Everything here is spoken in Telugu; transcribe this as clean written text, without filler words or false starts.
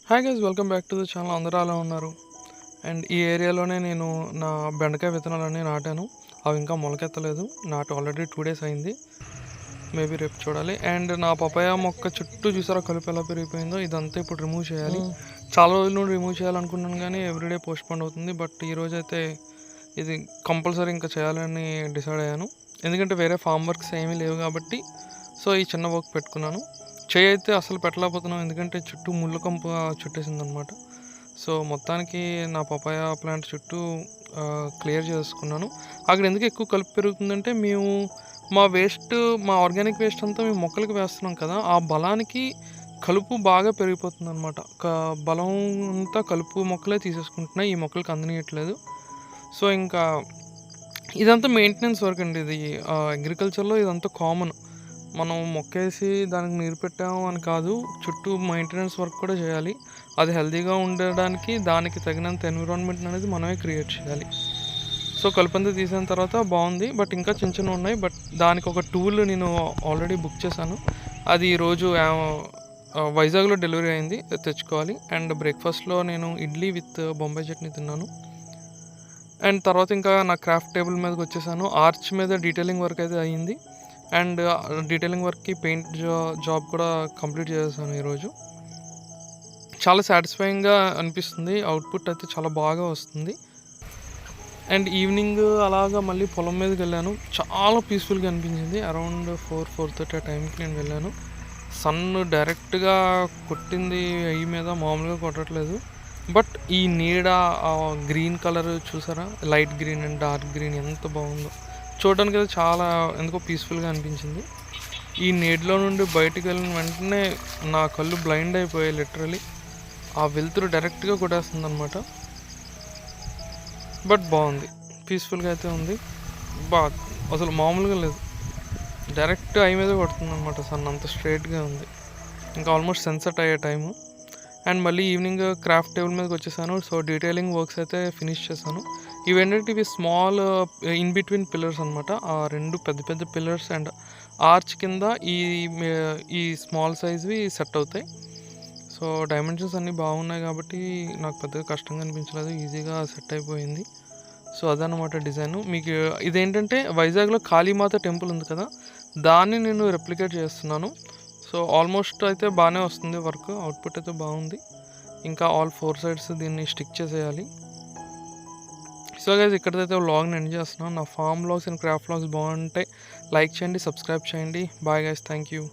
Hi guys, welcome back to the channel. అందరూ అలా ఉన్నారు. అండ్ ఈ ఏరియాలోనే నేను నా బెండకాయ విత్తనాలన్నీ నాటాను. అవి ఇంకా మొలకెత్తలేదు. నాటు ఆల్రెడీ 2 డేస్ అయింది. మేబీ రేపు చూడాలి. అండ్ నా పపాయ మొక్క చుట్టూ చూసారా కలుపు ఎలా పెరిగిపోయిందో. ఇదంతా ఇప్పుడు రిమూవ్ చేయాలి. చాలా రోజుల నుండి రిమూవ్ చేయాలనుకున్నాను కానీ ఎవ్రీడే పోస్ట్ పోన్ అవుతుంది. బట్ ఈరోజు అయితే ఇది కంపల్సరీ ఇంకా చేయాలని డిసైడ్ అయ్యాను. ఎందుకంటే వేరే ఫామ్ వర్క్స్ ఏమీ లేవు కాబట్టి సో ఈ చిన్న వర్క్ పెట్టుకున్నాను. చేయి అయితే అసలు పెట్టలేకపోతున్నాం ఎందుకంటే చుట్టూ ముళ్ళు కంప చుట్టేసింది అనమాట. సో మొత్తానికి నా పపాయ ప్లాంట్ చుట్టూ క్లియర్ చేసుకున్నాను. అక్కడ ఎందుకు ఎక్కువ కలుపు పెరుగుతుందంటే మేము మా ఆర్గానిక్ వేస్ట్ అంతా మేము మొక్కలకి వేస్తున్నాం కదా, ఆ బలానికి కలుపు బాగా పెరిగిపోతుంది అనమాట. బలం అంతా కలుపు మొక్కలే తీసేసుకుంటున్నాయి, ఈ మొక్కలకి అందనీయట్లేదు. సో ఇంకా ఇదంతా మెయింటెనెన్స్ వర్క్ అండి. ఇది అగ్రికల్చర్లో ఇదంతా కామన్. మనం మొక్కేసి దానికి నీరు పెట్టాము అని కాదు, చుట్టూ మెయింటెనెన్స్ వర్క్ కూడా చేయాలి. అది హెల్తీగా ఉండడానికి దానికి తగినంత ఎన్విరాన్మెంట్ అనేది మనమే క్రియేట్ చేయాలి. సో కలుపంతా తీసిన తర్వాత బాగుంది, బట్ ఇంకా చిన్న చిన్న ఉన్నాయి. బట్ దానికి ఒక టూల్ నేను ఆల్రెడీ బుక్ చేశాను. అది ఈరోజు వైజాగ్లో డెలివరీ అయింది, తెచ్చుకోవాలి. అండ్ బ్రేక్ఫాస్ట్లో నేను ఇడ్లీ విత్ బొంబాయి చట్నీ తిన్నాను. అండ్ తర్వాత ఇంకా నా క్రాఫ్ట్ టేబుల్ మీదకి వచ్చేసాను. ఆర్చ్ మీద డీటెయిలింగ్ వర్క్ అయితే అయ్యింది. అండ్ డీటెయిలింగ్ వర్క్కి పెయింట్ జాబ్ కూడా కంప్లీట్ చేసేసాను ఈరోజు. చాలా సాటిస్ఫైయింగ్గా అనిపిస్తుంది. అవుట్పుట్ అయితే చాలా బాగా వస్తుంది. అండ్ ఈవినింగ్ అలాగా మళ్ళీ పొలం మీదకి వెళ్ళాను. చాలా పీస్ఫుల్గా అనిపించింది. అరౌండ్ 4-4:30 ఆ టైంకి నేను వెళ్ళాను. సన్ డైరెక్ట్గా కొట్టింది అయ్యి మీద, మామూలుగా కొట్టట్లేదు. బట్ ఈ నీడ, గ్రీన్ కలర్ చూసారా, light green and dark green ఎంత బాగుందో చూడడానికి అయితే చాలా ఎందుకో పీస్ఫుల్గా అనిపించింది. ఈ నీటిలో నుండి బయటికి వెళ్ళిన వెంటనే నా కళ్ళు బ్లైండ్ అయిపోయాయి లిటరలీ. ఆ వెలుతురు డైరెక్ట్గా కొట్టేస్తుంది అనమాట. బట్ బాగుంది, పీస్ఫుల్గా అయితే ఉంది. అసలు మామూలుగా లేదు, డైరెక్ట్ ఐ మీద కొడుతుంది అనమాట. సన్ అంత స్ట్రైట్గా ఉంది. ఇంకా ఆల్మోస్ట్ సన్సెట్ అయ్యే టైము. అండ్ మళ్ళీ ఈవినింగ్ క్రాఫ్ట్ టేబుల్ మీదకి వచ్చేసాను. సో డీటెయిలింగ్ వర్క్స్ అయితే ఫినిష్ చేశాను. ఇవేంటంటే ఇవి స్మాల్ ఇన్ బిట్వీన్ పిల్లర్స్ అనమాట. ఆ రెండు పెద్ద పెద్ద పిల్లర్స్ అండ్ ఆర్చ్ కింద ఈ స్మాల్ సైజ్వి సెట్ అవుతాయి. సో డైమెన్షన్స్ అన్నీ బాగున్నాయి కాబట్టి నాకు పెద్దగా కష్టంగా అనిపించలేదు, ఈజీగా సెట్ అయిపోయింది. సో అదనమాట డిజైన్. మీకు ఇదేంటంటే వైజాగ్లో కాళీమాత టెంపుల్ ఉంది కదా, దాన్ని నేను రెప్లికేట్ చేస్తున్నాను. సో ఆల్మోస్ట్ అయితే బాగానే వస్తుంది వర్క్, అవుట్పుట్ అయితే బాగుంది. ఇంకా ఆల్ 4 సైడ్స్ దీన్ని స్టిక్ చేసేయాలి. సో గైస్, ఇక్కడైతే వ్లాగ్ని ఎండ్ చేస్తున్నాను. నా farm vlogs and craft vlogs బాగుంటాయి. లైక్ చేయండి, సబ్స్క్రైబ్ చేయండి. Bye guys, thank you.